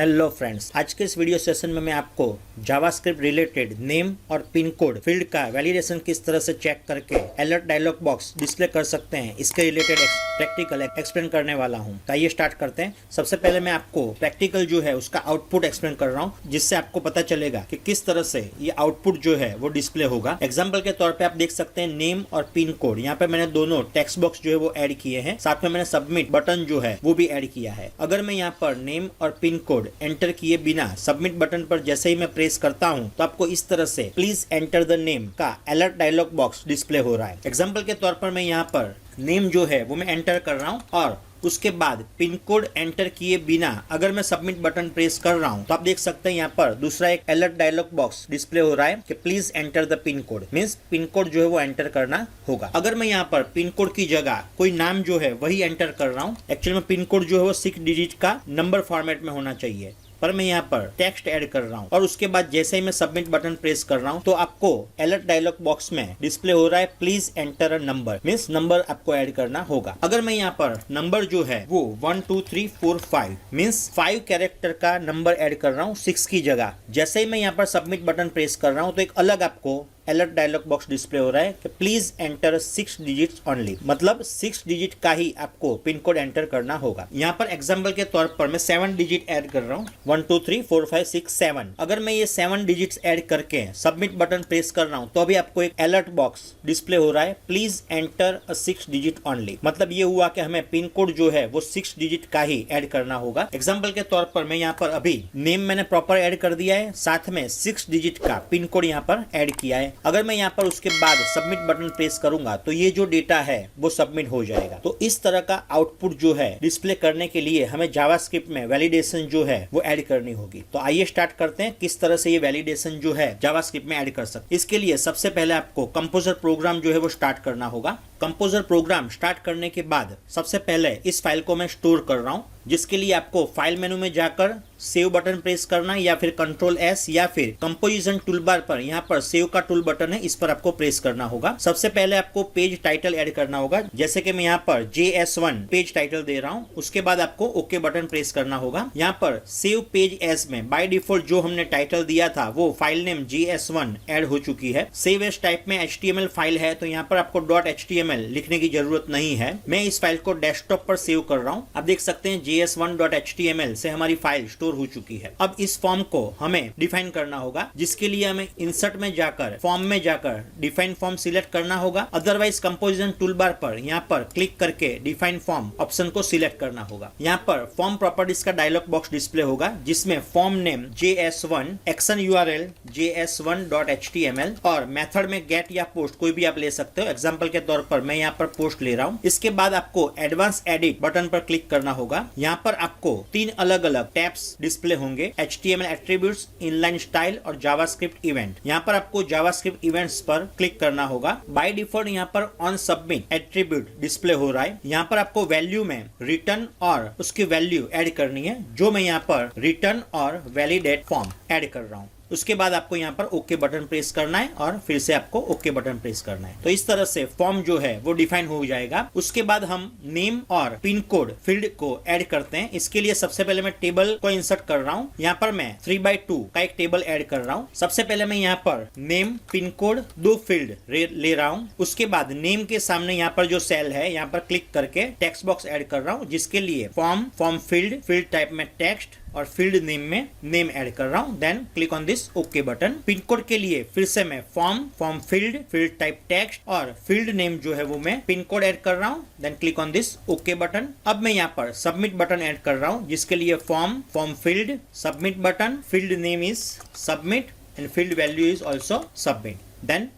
Hello friends, आज के इस वीडियो सेशन में मैं आपको जावास्क्रिप्ट रिलेटेड नेम और पिन कोड फील्ड का वैलिडेशन किस तरह से चेक करके अलर्ट डायलॉग बॉक्स डिस्प्ले कर सकते हैं, इसके रिलेटेड प्रैक्टिकल एक्सप्लेन करने वाला हूं। तो आइए स्टार्ट करते हैं। सबसे पहले मैं आपको प्रैक्टिकल जो है उसका आउटपुट एक्सप्लेन कर रहा हूं, जिससे आपको पता चलेगा कि किस तरह से ये आउटपुट जो है वो डिस्प्ले होगा। एग्जाम्पल के तौर पर आप देख सकते हैं नेम और पिन कोड। यहाँ पे मैंने दोनों टेक्स्ट बॉक्स जो है वो ऐड किए हैं, साथ में मैंने सबमिट बटन जो है वो भी ऐड किया है। अगर मैं यहाँ पर नेम और पिन कोड एंटर किए बिना सबमिट बटन पर जैसे ही मैं प्रेस करता हूं तो आपको इस तरह से प्लीज एंटर द नेम का अलर्ट डायलॉग बॉक्स डिस्प्ले हो रहा है। एग्जांपल के तौर पर मैं यहाँ पर नेम जो है वो मैं एंटर कर रहा हूं और उसके बाद पिन कोड एंटर किए बिना अगर मैं सबमिट बटन प्रेस कर रहा हूं तो आप देख सकते हैं यहाँ पर दूसरा एक अलर्ट डायलॉग बॉक्स डिस्प्ले हो रहा है कि please enter the pin code. Means pin code जो है वो एंटर करना होगा। अगर मैं यहाँ पर पिन कोड की जगह कोई नाम जो है वही एंटर कर रहा हूँ, एक्चुअली में पिन कोड जो है वो 6 डिजिट का नंबर फॉर्मेट में होना चाहिए, पर मैं यहाँ पर टेक्स्ट ऐड कर रहा हूँ और उसके बाद जैसे ही मैं सबमिट बटन प्रेस कर रहा हूँ तो आपको अलर्ट डायलॉग बॉक्स में डिस्प्ले हो रहा है please enter a number. Means number आपको ऐड करना होगा। अगर मैं यहाँ पर नंबर जो है वो 1 2 3 4 5 मींस 5 कैरेक्टर का नंबर ऐड कर रहा हूँ 6 की जगह। जैसे ही मैं यहाँ पर सबमिट बटन प्रेस कर रहा हूँ तो एक अलग आपको अलर्ट डायलॉग बॉक्स डिस्प्ले हो रहा है कि प्लीज एंटर 6 डिजिट्स ओनली, मतलब 6 डिजिट का ही आपको पिन कोड एंटर करना होगा। यहाँ पर एग्जांपल के तौर पर मैं 7 डिजिट ऐड कर रहा हूँ, 1 2 3 4 5 6 7। अगर मैं ये 7 डिजिट्स ऐड करके सबमिट बटन प्रेस कर रहा हूँ तो अभी आपको एक अलर्ट बॉक्स डिस्प्ले हो रहा है प्लीज एंटर 6 डिजिट ओनली। मतलब ये हुआ कि हमें पिन कोड जो है वो 6 डिजिट का ही ऐड करना होगा। एग्जाम्पल के तौर पर मैं यहाँ पर अभी नेम मैंने प्रॉपर ऐड कर दिया है, साथ में 6 डिजिट का पिन कोड यहाँ पर ऐड किया है। अगर मैं यहाँ पर उसके बाद सबमिट बटन प्रेस करूंगा तो ये जो डेटा है वो सबमिट हो जाएगा। तो इस तरह का आउटपुट जो है डिस्प्ले करने के लिए हमें जावास्क्रिप्ट में वैलिडेशन जो है वो ऐड करनी होगी। तो आइए स्टार्ट करते हैं किस तरह से ये वैलिडेशन जो है जावास्क्रिप्ट में ऐड कर सकते हैं। इसके लिए सबसे पहले आपको कंपोजर प्रोग्राम जो है वो स्टार्ट करना होगा। कंपोजर प्रोग्राम स्टार्ट करने के बाद सबसे पहले इस फाइल को मैं स्टोर कर रहा हूँ, जिसके लिए आपको फाइल मेनू में जाकर सेव बटन प्रेस करना या फिर कंट्रोल S या फिर कंपोजिशन टूलबार पर यहाँ पर सेव का टूल बटन है, इस पर आपको प्रेस करना होगा। सबसे पहले आपको पेज टाइटल ऐड करना होगा, जैसे कि मैं यहाँ पर JS1 पेज टाइटल दे रहा हूँ। उसके बाद आपको ओके बटन प्रेस करना होगा। यहाँ पर सेव पेज एज में बाय डिफॉल्ट जो हमने टाइटल दिया था वो फाइल नेम JS1 ऐड हो चुकी है। सेव एज टाइप में HTML फाइल है तो यहाँ पर आपको .html लिखने की जरूरत नहीं है। मैं इस फाइल को डेस्कटॉप पर सेव कर रहा हूँ। आप देख सकते हैं JS1.html से हमारी फाइल स्टोर हो चुकी है। अब इस फॉर्म को हमें डिफाइन करना होगा, जिसके लिए हमें इंसर्ट में जाकर फॉर्म में जाकर डिफाइन फॉर्म सिलेक्ट करना होगा। अदरवाइज कंपोजिशन टूलबार पर यहाँ पर क्लिक करके डिफाइन फॉर्म ऑप्शन को सिलेक्ट करना होगा। यहाँ पर फॉर्म प्रॉपर्टीज का डायलॉग बॉक्स डिस्प्ले होगा, जिसमें form name JS1, action URL JS1.html और मेथड में गेट या पोस्ट कोई भी आप ले सकते हो। एग्जाम्पल के तौर पर मैं यहाँ पर पोस्ट ले रहा हूँ। इसके बाद आपको एडवांस एडिट बटन पर क्लिक करना होगा। यहाँ पर आपको 3 अलग अलग टैब्स डिस्प्ले होंगे, HTML एट्रीब्यूट्स, इनलाइन स्टाइल और जावास्क्रिप्ट इवेंट। यहाँ पर आपको जावास्क्रिप्ट इवेंट्स पर क्लिक करना होगा। बाय डिफॉल्ट यहाँ पर ऑन सबमिट एट्रीब्यूट डिस्प्ले हो रहा है। यहाँ पर आपको वैल्यू में रिटर्न और उसकी वैल्यू ऐड करनी है, जो मैं यहाँ पर रिटर्न और वैलिडेट फॉर्म ऐड कर रहा हूँ। उसके बाद आपको यहाँ पर ओके बटन प्रेस करना है और फिर से आपको ओके बटन प्रेस करना है। तो इस तरह से फॉर्म जो है वो डिफाइन हो जाएगा। उसके बाद हम नेम और पिन कोड फील्ड को ऐड करते हैं। इसके लिए सबसे पहले मैं टेबल को इंसर्ट कर रहा हूँ। यहाँ पर मैं 3x2 का एक टेबल ऐड कर रहा हूँ। सबसे पहले मैं यहाँ पर नेम पिन कोड 2 फील्ड ले रहा हूँ। उसके बाद नेम के सामने यहाँ पर जो सेल है यहाँ पर क्लिक करके टेक्स्ट बॉक्स ऐड कर रहा हूँ, जिसके लिए फॉर्म फील्ड टाइप में टेक्स्ट और फील्ड नेम में नेम ऐड कर रहा हूँ। Then click on this okay button. Pin code के लिए फिर से मैं फॉर्म फील्ड टाइप टेक्स्ट और फील्ड नेम जो है वो मैं पिन कोड ऐड कर रहा हूँ। Then click on this okay button. अब मैं यहाँ पर सबमिट बटन ऐड कर रहा हूँ, जिसके लिए form field submit button, field name is submit and field value is also submit. Then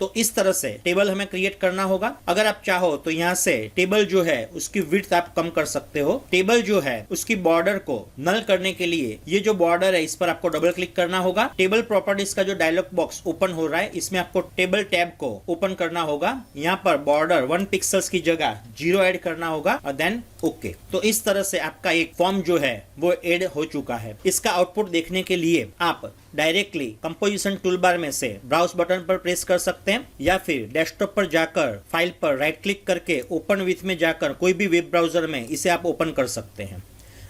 तो इस तरह से टेबल हमें क्रिएट करना होगा। अगर आप चाहो तो यहाँ से टेबल जो है उसकी विड्थ आप कम कर सकते हो। टेबल जो है उसकी बॉर्डर को नल करने के लिए ये जो बॉर्डर है इस पर आपको डबल क्लिक करना होगा। टेबल प्रॉपर्टीज का जो डायलॉग बॉक्स ओपन हो रहा है इसमें आपको टेबल टैब को ओपन करना होगा। यहाँ पर बॉर्डर 1 पिक्सल्स की जगह 0 ऐड करना होगा और देन ओके। तो इस तरह से आपका एक फॉर्म जो है वो ऐड हो चुका है। इसका आउटपुट देखने के लिए आप डायरेक्टली कंपोजिशन टूलबार में से ब्राउज बटन पर प्रेस कर सकते हैं या फिर डेस्कटॉप पर जाकर फाइल पर राइट क्लिक करके ओपन विथ में जाकर कोई भी वेब ब्राउजर में इसे आप ओपन कर सकते हैं।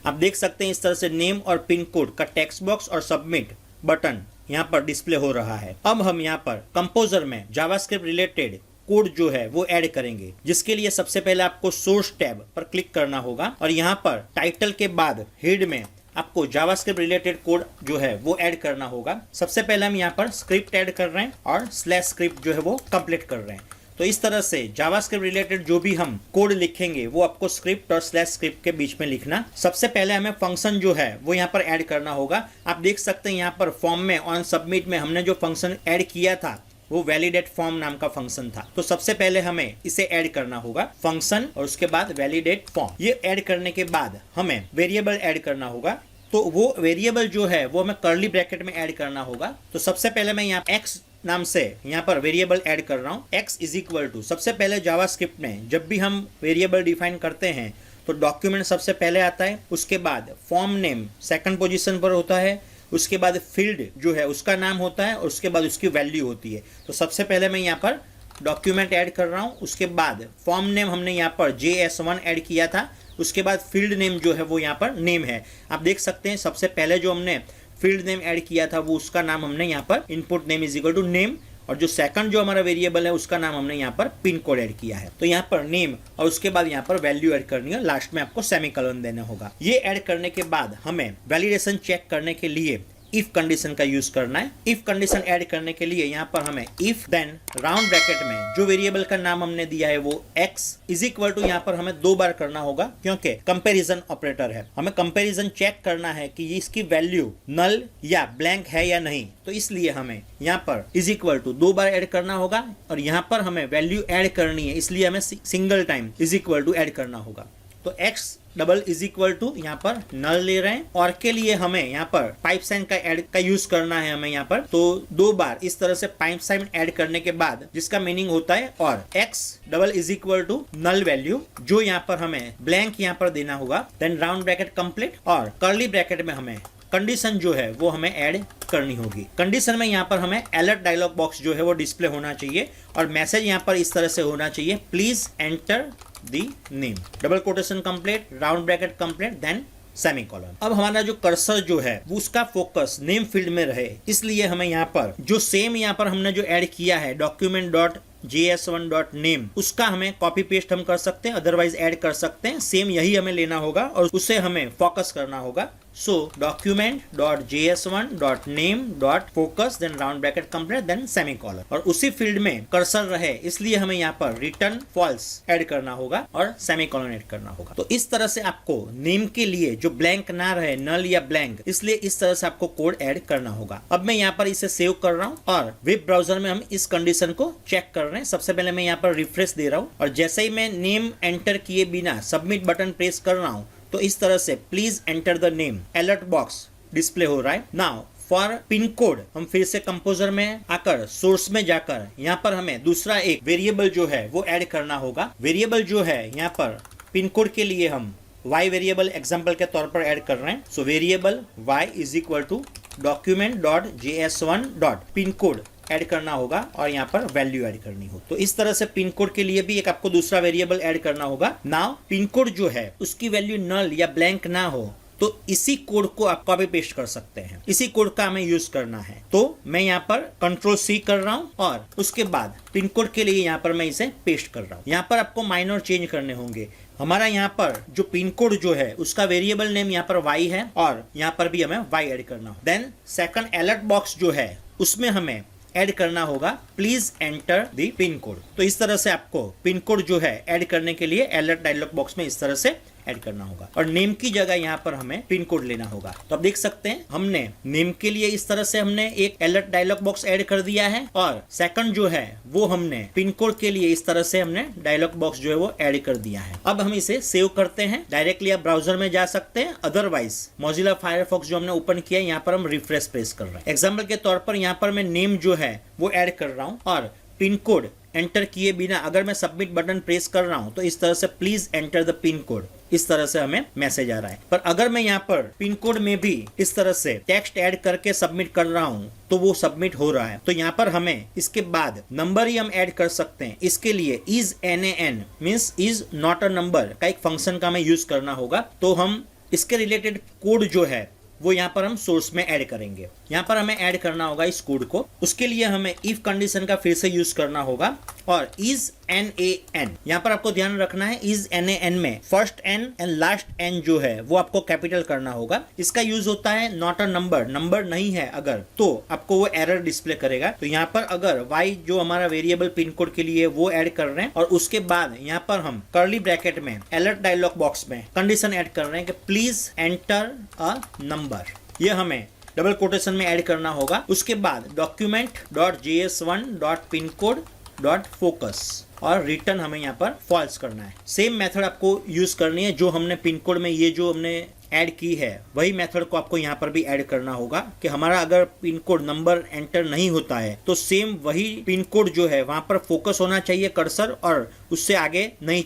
आप देख सकते हैं इस तरह से नेम और पिन कोड का टेक्स्ट बॉक्स और सबमिट बटन यहाँ पर डिस्प्ले हो रहा है। अब हम यहाँ पर कंपोजर में जावास्क्रिप्ट रिलेटेड कोड जो है वो ऐड करेंगे, जिसके लिए सबसे पहले आपको सोर्स टैब पर क्लिक करना होगा और यहाँ पर टाइटल के बाद हेड में आपको जावास्क्रिप्ट रिलेटेड कोड जो है वो ऐड करना होगा। सबसे पहले हम यहाँ पर स्क्रिप्ट ऐड कर रहे हैं और स्लैश स्क्रिप्ट जो है वो कंप्लीट कर रहे हैं। तो इस तरह से जावास्क्रिप्ट रिलेटेड जो भी हम कोड लिखेंगे वो आपको स्क्रिप्ट और स्लैश स्क्रिप्ट के बीच में लिखना। सबसे पहले हमें फंक्शन जो है वो यहाँ पर ऐड करना होगा। आप देख सकते हैं यहाँ पर फॉर्म में ऑन सबमिट में हमने जो फंक्शन ऐड किया था वो वैलिडेट फॉर्म नाम का फंक्शन था। तो सबसे पहले हमें इसे ऐड करना होगा, फंक्शन और उसके बाद वैलिडेट फॉर्म। ये ऐड करने के बाद हमें वेरिएबल ऐड करना होगा। तो वो वेरिएबल जो है वो हमें कर्ली ब्रैकेट में ऐड करना होगा। तो सबसे पहले मैं यहाँ एक्स नाम से यहाँ पर वेरिएबल ऐड कर रहा हूँ। x इज इक्वल टू, सबसे पहले जावास्क्रिप्ट में जब भी हम वेरिएबल डिफाइन करते हैं तो डॉक्यूमेंट सबसे पहले आता है, उसके बाद फॉर्म नेम सेकंड पोजीशन पर होता है, उसके बाद फील्ड जो है उसका नाम होता है और उसके बाद उसकी वैल्यू होती है। तो सबसे पहले मैं यहाँ पर डॉक्यूमेंट ऐड कर रहा हूँ, उसके बाद फॉर्म नेम हमने यहाँ पर JS1 ऐड किया था, उसके बाद फील्ड नेम जो है वो यहाँ पर नेम है। आप देख सकते हैं सबसे पहले जो हमने फील्ड नेम ऐड किया था वो उसका नाम हमने यहाँ पर input name is equal to name, और जो सेकंड जो हमारा वेरिएबल है उसका नाम हमने यहाँ पर पिन कोड ऐड किया है। तो यहाँ पर नेम और उसके बाद यहाँ पर वैल्यू ऐड करनी है, लास्ट में आपको सेमीकोलन देना होगा। ये ऐड करने के बाद हमें वैलिडेशन चेक करने के लिए इफ कंडीशन का यूज करना है। इफ कंडीशन ऐड करने के लिए यहाँ पर हमें इफ देन राउंड ब्रैकेट में जो वेरिएबल का नाम हमने दिया है वो x इज इक्वल टू, यहाँ पर हमें 2 बार करना होगा क्योंकि कंपैरिजन ऑपरेटर है। हमें कंपैरिजन चेक करना है कि इसकी वैल्यू नल या ब्लैंक है या नहीं, तो इसलिए हमें यहाँ पर इज इक्वल टू 2 बार ऐड करना होगा और यहाँ पर हमें वैल्यू ऐड करनी है, इसलिए हमें single time is equal to add करना होगा। तो x double is equal to यहाँ पर नल ले रहे हैं और के लिए हमें यहाँ पर पाइप साइन का ऐड का यूज करना है हमें यहाँ पर। तो 2 बार इस तरह से पाइप साइन ऐड करने के बाद जिसका मीनिंग होता है और x double is equal to null value जो यहाँ पर हमें ब्लैंक यहाँ पर देना होगा, देन राउंड ब्रैकेट कंप्लीट और कर्ली ब्रैकेट में हमें कंडीशन जो है वो हमें ऐड करनी होगी। कंडीशन में यहाँ पर हमें अलर्ट डायलॉग बॉक्स जो है वो डिस्प्ले होना चाहिए और मैसेज यहाँ पर इस तरह से होना चाहिए, please enter the name, double quotation complete, round bracket complete, then semicolon. अब हमारा जो कर्सर जो है वो उसका फोकस नेम फील्ड में रहे, इसलिए हमें यहाँ पर जो सेम यहाँ पर हमने जो ऐड किया है document.js1.name उसका हमें कॉपी पेस्ट हम कर सकते हैं, अदरवाइज ऐड कर सकते हैं। सेम यही हमें लेना होगा और उसे हमें फोकस करना होगा। So document.js1.name.focus then round bracket complete then semicolon और उसी फील्ड में कर्सर रहे इसलिए हमें यहाँ पर रिटर्न फॉल्स ऐड करना होगा और सेमीकोलन ऐड करना होगा। तो इस तरह से आपको नेम के लिए जो ब्लैंक ना रहे, नल या ब्लैंक, इसलिए इस तरह से आपको कोड ऐड करना होगा। अब मैं यहाँ पर इसे सेव कर रहा हूँ और वेब ब्राउजर में हम इस कंडीशन को चेक कर रहे हैं। सबसे पहले मैं यहाँ पर रिफ्रेश दे रहा हूँ और जैसे ही मैं नेम एंटर किए बिना सबमिट बटन प्रेस कर रहा हूँ तो इस तरह से please enter the name alert box display हो रहा है। नाउ फॉर पिन कोड हम फिर से कंपोजर में आकर सोर्स में जाकर यहाँ पर हमें दूसरा एक वेरिएबल जो है वो ऐड करना होगा। वेरिएबल जो है यहाँ पर पिन कोड के लिए हम y वेरिएबल एग्जांपल के तौर पर ऐड कर रहे हैं। So variable y is equal to document.js1.pincode add करना होगा और यहाँ पर वैल्यू ऐड करनी हो। तो इस तरह से पिन कोड के लिए भी एक आपको दूसरा वेरिएबल ऐड करना होगा। नाउ पिन कोड जो है उसकी वैल्यू नल या ब्लैंक ना हो तो इसी कोड को आप कॉपी पेस्ट कर सकते हैं, इसी कोड का हमें यूज करना है। तो मैं यहाँ पर Ctrl+C कर रहा हूँ और उसके बाद पिन कोड के लिए यहाँ पर मैं इसे पेस्ट कर रहा हूँ। यहाँ पर आपको माइनर चेंज करने होंगे। हमारा यहाँ पर जो पिन कोड जो है उसका वेरिएबल नेम यहाँ पर y है और यहाँ पर भी हमें y ऐड करना हो। देन सेकंड अलर्ट बॉक्स जो है उसमें हमें ऐड करना होगा please enter the pin code. तो इस तरह से आपको पिन कोड जो है ऐड करने के लिए अलर्ट डायलॉग बॉक्स में इस तरह से ऐड करना होगा और नेम की जगह यहाँ पर हमें पिन कोड लेना होगा। तो आप देख सकते हैं हमने नेम के लिए इस तरह से हमने एक अलर्ट डायलॉग बॉक्स ऐड कर दिया है और सेकंड जो है वो हमने पिन कोड के लिए इस तरह से हमने डायलॉग बॉक्स जो है वो ऐड कर दिया है। अब हम इसे सेव करते हैं। डायरेक्टली आप ब्राउजर में जा सकते हैं, अदरवाइज मोजिला फायरफॉक्स जो हमने ओपन किया है यहाँ पर हम रिफ्रेश प्रेस कर रहे हैं। एग्जाम्पल के तौर पर यहाँ पर मैं नेम जो है वो ऐड कर रहा हूँ और पिन कोड एंटर किए बिना अगर मैं सबमिट बटन प्रेस कर रहा हूं तो इस तरह से please enter the pin code, इस तरह से हमें मैसेज आ रहा है। पर अगर मैं यहाँ पर पिन कोड में भी इस तरह से टेक्स्ट ऐड करके सबमिट कर रहा हूँ तो वो सबमिट हो रहा है। तो यहाँ पर हमें इसके बाद नंबर ही हम ऐड कर सकते हैं। इसके लिए is NaN means is not a number का एक फंक्शन का हमें यूज करना होगा। तो हम इसके रिलेटेड कोड जो है वो यहाँ पर हम सोर्स में ऐड करेंगे। यहाँ पर हमें ऐड करना होगा इस कोड को। उसके लिए हमें इफ कंडीशन का फिर से यूज करना होगा और इज NaN। यहाँ पर आपको ध्यान रखना है इज NaN में first N and last N जो है वो आपको कैपिटल करना होगा। इसका यूज होता है नॉट अ नंबर, नंबर नहीं है अगर तो आपको वो एरर डिस्प्ले करेगा। तो यहाँ पर अगर y जो हमारा वेरिएबल पिन कोड के लिए वो ऐड कर रहे हैं और उसके बाद यहाँ पर हम कर्ली ब्रैकेट में अलर्ट डायलॉग बॉक्स में कंडीशन ऐड कर रहे हैं कि प्लीज एंटर अ नंबर, ये हमें डबल कोटेशन में ऐड करना होगा। उसके बाद document.js1.pincode.focus और रिटर्न हमें यहाँ पर फॉल्स करना है। सेम मेथड आपको यूज करनी है जो हमने पिन कोड में ये जो हमने ऐड की है वही मेथड को आपको यहाँ पर भी ऐड करना होगा कि हमारा अगर पिन कोड नंबर एंटर नहीं होता है तो सेम वही पिन कोड जो है वहां पर फोकस होना चाहिए कर्सर और उससे आगे नहीं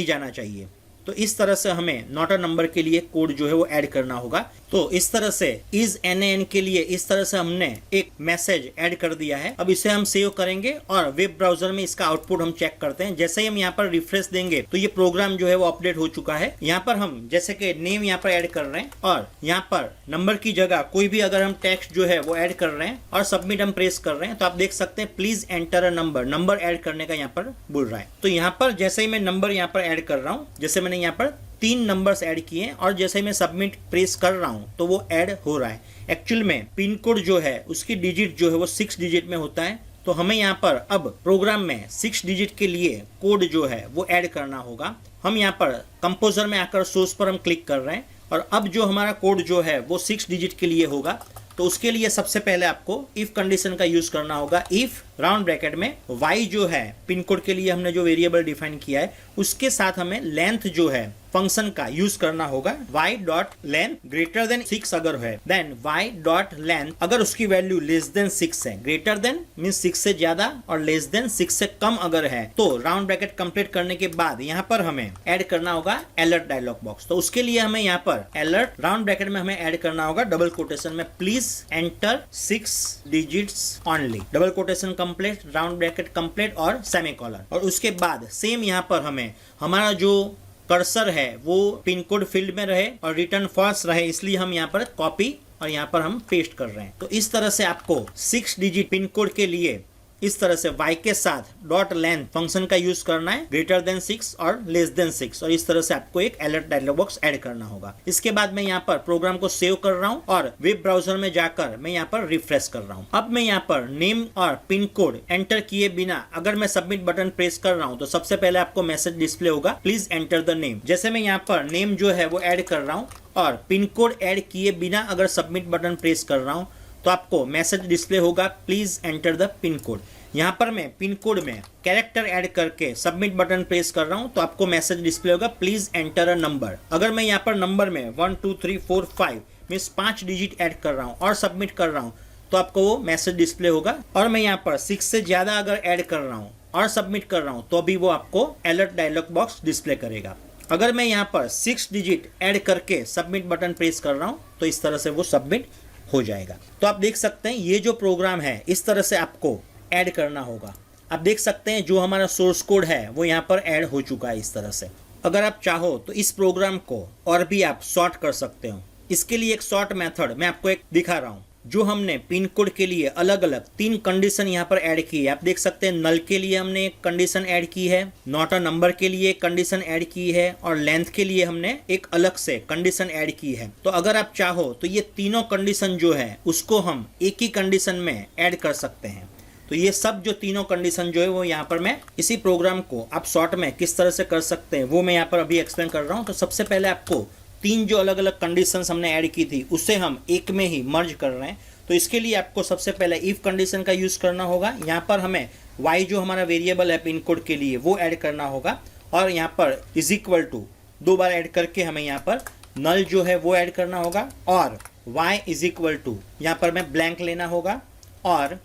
जाना चाहिए। तो इस तरह से हमें नॉट अ नंबर के लिए कोड जो है वो ऐड करना होगा। तो इस तरह से इज NaN के लिए इस तरह से हमने एक मैसेज ऐड कर दिया है। अब इसे हम सेव करेंगे और वेब ब्राउजर में इसका आउटपुट हम चेक करते हैं। जैसे ही हम यहाँ पर रिफ्रेश देंगे तो ये प्रोग्राम जो है वो अपडेट हो चुका है। यहाँ पर हम जैसे कि नेम यहाँ पर ऐड कर रहे हैं और यहाँ पर नंबर की जगह कोई भी अगर हम टेक्स्ट जो है वो ऐड कर रहे हैं और सबमिट हम प्रेस कर रहे हैं तो आप देख सकते हैं please enter a number, number add करने का यहाँ पर बोल रहा है। तो यहाँ पर जैसे ही मैं नंबर यहाँ पर ऐड कर रहा हूँ, जैसे मैंने यहाँ पर 3 नंबर्स ऐड किए और जैसे ही मैं सबमिट प्रेस कर रहा हूं तो वो ऐड हो रहा है। एक्चुअल में पिन कोड जो है उसकी डिजिट जो है वो 6 डिजिट में होता है। तो हमें यहाँ पर अब प्रोग्राम में 6 डिजिट के लिए कोड जो है वो ऐड करना होगा। हम यहाँ पर कंपोजर में आकर सोर्स पर हम क्लिक कर रहे हैं और अब जो हमारा कोड जो है वो 6 डिजिट के लिए होगा। तो उसके लिए सबसे पहले आपको इफ कंडीशन का यूज करना होगा। इफ राउंड ब्रैकेट में y जो है पिन कोड के लिए हमने जो वेरिएबल डिफाइन किया है उसके साथ हमें लेंथ जो है फंक्शन का यूज करना होगा। y.length ग्रेटर देन 6 अगर है देन y.length अगर उसकी वैल्यू लेस देन 6 है, ग्रेटर देन मींस 6 से ज्यादा और लेस देन 6 से कम अगर है तो राउंड ब्रैकेट कंप्लीट करने के बाद यहाँ पर हमें ऐड करना होगा अलर्ट डायलॉग बॉक्स। तो उसके लिए हमें यहाँ पर अलर्ट राउंड ब्रैकेट में हमें ऐड करना होगा डबल कोटेशन में please enter 6 digits only, double quotation complete, round bracket complete और सेमीकोलन। और उसके बाद सेम यहाँ पर हमें हमारा जो कर्सर है वो पिन कोड फील्ड में रहे और रिटर्न फॉल्स रहे, इसलिए हम यहाँ पर कॉपी और यहाँ पर हम पेस्ट कर रहे हैं। तो इस तरह से आपको 6 डिजिट पिन कोड के लिए इस तरह से y के साथ डॉट लेंथ फंक्शन का यूज करना है ग्रेटर देन 6 और लेस देन 6 और इस तरह से आपको एक अलर्ट डायलॉग बॉक्स ऐड करना होगा। इसके बाद मैं यहाँ पर प्रोग्राम को सेव कर रहा हूँ और वेब ब्राउजर में जाकर मैं यहाँ पर रिफ्रेश कर रहा हूँ। अब मैं यहाँ पर नेम और पिन कोड एंटर किए बिना अगर मैं सबमिट बटन प्रेस कर रहा हूँ तो सबसे पहले आपको मैसेज डिस्प्ले होगा प्लीज एंटर द नेम। जैसे मैं यहाँ पर नेम जो है वो ऐड कर रहा हूँ और पिन कोड ऐड किए बिना अगर सबमिट बटन प्रेस कर रहा हूँ तो आपको मैसेज डिस्प्ले होगा please enter the pin code. यहाँ पर मैं पिन कोड में कैरेक्टर ऐड करके सबमिट बटन प्रेस कर रहा हूँ तो आपको मैसेज डिस्प्ले होगा प्लीज एंटर अ नंबर। अगर मैं यहाँ पर नंबर में 1 2 3 4 5 मीन्स 5 डिजिट ऐड कर रहा हूँ और सबमिट कर रहा हूँ तो आपको वो मैसेज डिस्प्ले होगा। और मैं यहाँ पर 6 से ज्यादा अगर ऐड कर रहा हूँ और सबमिट कर रहा हूँ तो भी वो आपको अलर्ट डायलॉग बॉक्स डिस्प्ले करेगा। अगर मैं यहाँ पर 6 डिजिट ऐड करके सबमिट बटन प्रेस कर रहा हूँ तो इस तरह से वो सबमिट हो जाएगा। तो आप देख सकते हैं ये जो प्रोग्राम है इस तरह से आपको ऐड करना होगा। आप देख सकते हैं जो हमारा सोर्स कोड है वो यहाँ पर ऐड हो चुका है इस तरह से। अगर आप चाहो तो इस प्रोग्राम को और भी आप शॉर्ट कर सकते हो। इसके लिए एक शॉर्ट मेथड मैं आपको एक दिखा रहा हूँ। जो हमने पिन कोड के लिए अलग अलग 3 कंडीशन यहाँ पर ऐड की है। आप देख सकते हैं नल के लिए हमने एक कंडीशन ऐड की है, नॉट अ नंबर के लिए एक कंडीशन ऐड की है और लेंथ के लिए हमने एक अलग से कंडीशन ऐड की है। तो अगर आप चाहो तो ये तीनों कंडीशन जो है उसको हम एक ही कंडीशन में ऐड कर सकते हैं। तो ये सब जो तीनों कंडीशन जो है वो यहाँ पर मैं इसी प्रोग्राम को आप शॉर्ट में किस तरह से कर सकते हैं वो मैं यहाँ पर अभी एक्सप्लेन कर रहा हूँ। तो सबसे पहले आपको 3 जो अलग अलग कंडीशंस हमने ऐड की थी उसे हम एक में ही मर्ज कर रहे हैं। तो इसके लिए आपको सबसे पहले इफ कंडीशन का यूज करना होगा। यहाँ पर हमें y जो हमारा वेरिएबल है पिन कोड के लिए वो ऐड करना होगा और यहाँ पर इज इक्वल टू 2 बार ऐड करके हमें यहाँ पर नल जो है वो ऐड करना होगा और y इज इक्वल टू यहाँ पर मैं ब्लैंक लेना होगा और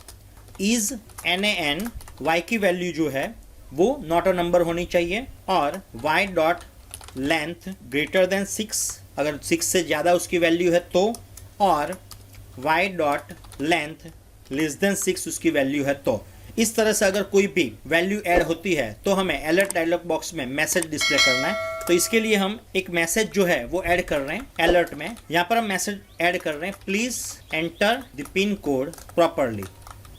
इज NaN y की वैल्यू जो है वो नॉट अ नंबर होनी चाहिए और y dot length greater than 6 अगर 6 से ज़्यादा उसकी वैल्यू है तो, और y dot length less than 6 उसकी वैल्यू है तो। इस तरह से अगर कोई भी वैल्यू ऐड होती है तो हमें अलर्ट डायलॉग बॉक्स में मैसेज डिस्प्ले करना है। तो इसके लिए हम एक मैसेज जो है वो ऐड कर रहे हैं अलर्ट में। यहाँ पर हम मैसेज ऐड कर रहे हैं, please enter the pin code properly.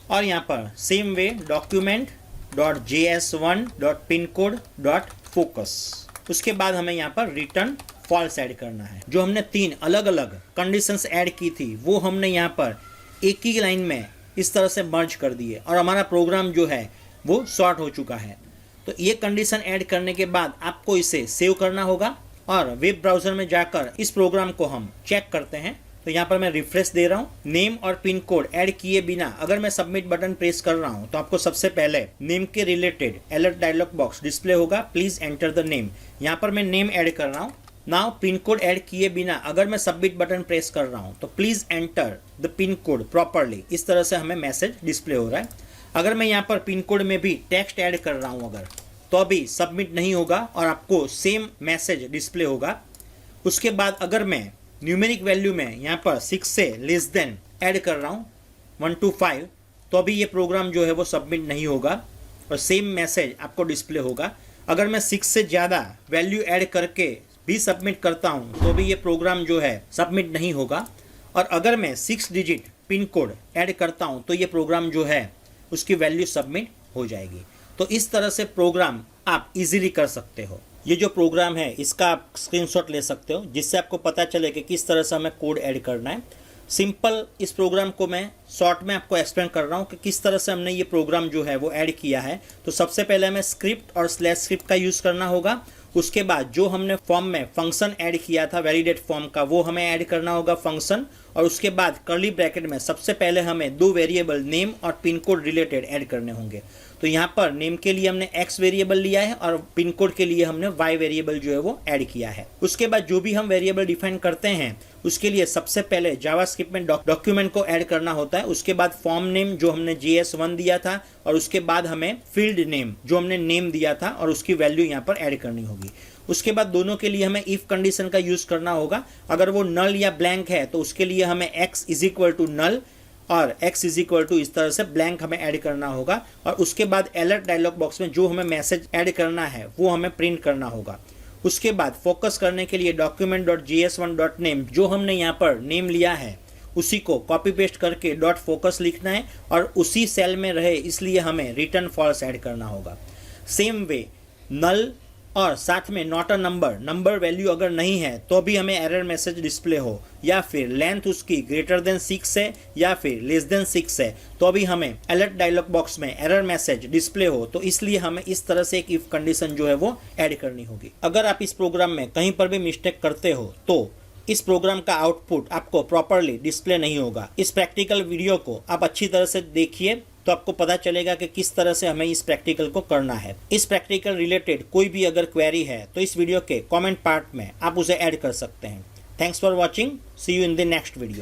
और यहाँ पर सेम वे document.js1.pincode.focus। उसके बाद हमें यहाँ पर रिटर्न फॉल्स ऐड करना है। जो हमने 3 अलग अलग कंडीशंस ऐड की थी वो हमने यहाँ पर एक ही लाइन में इस तरह से मर्ज कर दिए और हमारा प्रोग्राम जो है वो सॉर्ट हो चुका है। तो ये कंडीशन ऐड करने के बाद आपको इसे सेव करना होगा और वेब ब्राउजर में जाकर इस प्रोग्राम को हम चेक करते हैं। तो यहाँ पर मैं रिफ्रेश दे रहा हूँ। नेम और पिन कोड ऐड किए बिना अगर मैं सबमिट बटन प्रेस कर रहा हूँ तो आपको सबसे पहले नेम के related alert dialog box display होगा, प्लीज एंटर द नेम। यहाँ पर मैं नेम ऐड कर रहा हूँ। नाउ पिन कोड ऐड किए बिना अगर मैं सबमिट बटन प्रेस कर रहा हूँ तो please enter the pin code properly. इस तरह से हमें मैसेज डिस्प्ले हो रहा है। अगर मैं यहाँ पर पिन कोड में भी टेक्स्ट ऐड कर रहा हूँ अगर, तो अभी सबमिट नहीं होगा और आपको सेम मैसेज डिस्प्ले होगा। उसके बाद अगर मैं न्यूमेरिक वैल्यू में यहाँ पर 6 से लेस देन ऐड कर रहा हूँ 1 to 5, तो अभी ये प्रोग्राम जो है वो सबमिट नहीं होगा और सेम मैसेज आपको डिस्प्ले होगा। अगर मैं 6 से ज़्यादा वैल्यू ऐड करके भी सबमिट करता हूँ तो भी ये प्रोग्राम जो है सबमिट नहीं होगा। और अगर मैं 6 डिजिट पिन कोड ऐड करता हूँ तो ये प्रोग्राम जो है उसकी वैल्यू सबमिट हो जाएगी। तो इस तरह से प्रोग्राम आप इजीली कर सकते हो। ये जो प्रोग्राम है इसका आप स्क्रीनशॉट ले सकते हो जिससे आपको पता चले कि किस तरह से हमें कोड ऐड करना है। सिंपल इस प्रोग्राम को मैं शॉर्ट में आपको एक्सप्लेन कर रहा हूँ कि किस तरह से हमने ये प्रोग्राम जो है वो ऐड किया है। तो सबसे पहले हमें स्क्रिप्ट और स्लैश स्क्रिप्ट का यूज़ करना होगा। उसके बाद जो हमने फॉर्म में फंक्शन ऐड किया था वैलिडेट फॉर्म का, वो हमें ऐड करना होगा फंक्शन। और उसके बाद कर्ली ब्रैकेट में सबसे पहले हमें 2 वेरिएबल नेम और पिन कोड रिलेटेड ऐड करने होंगे। तो यहाँ पर नेम के लिए हमने x वेरिएबल लिया है और पिन कोड के लिए हमने y वेरिएबल जो है वो ऐड किया है। उसके बाद जो भी हम वेरिएबल डिफाइन करते हैं उसके लिए सबसे पहले जावास्क्रिप्ट में डॉक्यूमेंट को ऐड करना होता है। उसके बाद फॉर्म नेम जो हमने JS1 दिया था और उसके बाद हमें फील्ड नेम जो हमने नेम दिया था और उसकी वैल्यू यहाँ पर ऐड करनी होगी। उसके बाद दोनों के लिए हमें इफ कंडीशन का यूज करना होगा। अगर वो नल या ब्लैंक है तो उसके लिए हमें x is equal to null और x इज इक्वल टू इस तरह से ब्लैंक हमें ऐड करना होगा। और उसके बाद अलर्ट डायलॉग बॉक्स में जो हमें मैसेज ऐड करना है वो हमें प्रिंट करना होगा। उसके बाद फोकस करने के लिए document.js1.name जो हमने यहाँ पर नेम लिया है उसी को कॉपी पेस्ट करके .focus लिखना है और उसी सेल में रहे इसलिए हमें रिटर्न फॉल्स ऐड करना होगा। सेम वे नल और साथ में नॉट अ नंबर वैल्यू अगर नहीं है तो भी हमें एरर मैसेज डिस्प्ले हो, या फिर लेंथ उसकी ग्रेटर देन 6 है या फिर लेस देन 6 है तो अभी हमें अलर्ट डायलॉग बॉक्स में एरर मैसेज डिस्प्ले हो। तो इसलिए हमें इस तरह से एक इफ कंडीशन जो है वो ऐड करनी होगी। अगर आप इस प्रोग्राम में कहीं पर भी मिस्टेक करते हो तो इस प्रोग्राम का आउटपुट आपको प्रॉपरली डिस्प्ले नहीं होगा। इस प्रैक्टिकल वीडियो को आप अच्छी तरह से देखिए तो आपको पता चलेगा कि किस तरह से हमें इस प्रैक्टिकल को करना है। इस प्रैक्टिकल रिलेटेड कोई भी अगर क्वेरी है तो इस वीडियो के कमेंट पार्ट में आप उसे ऐड कर सकते हैं। Thanks for watching, see you in the next video.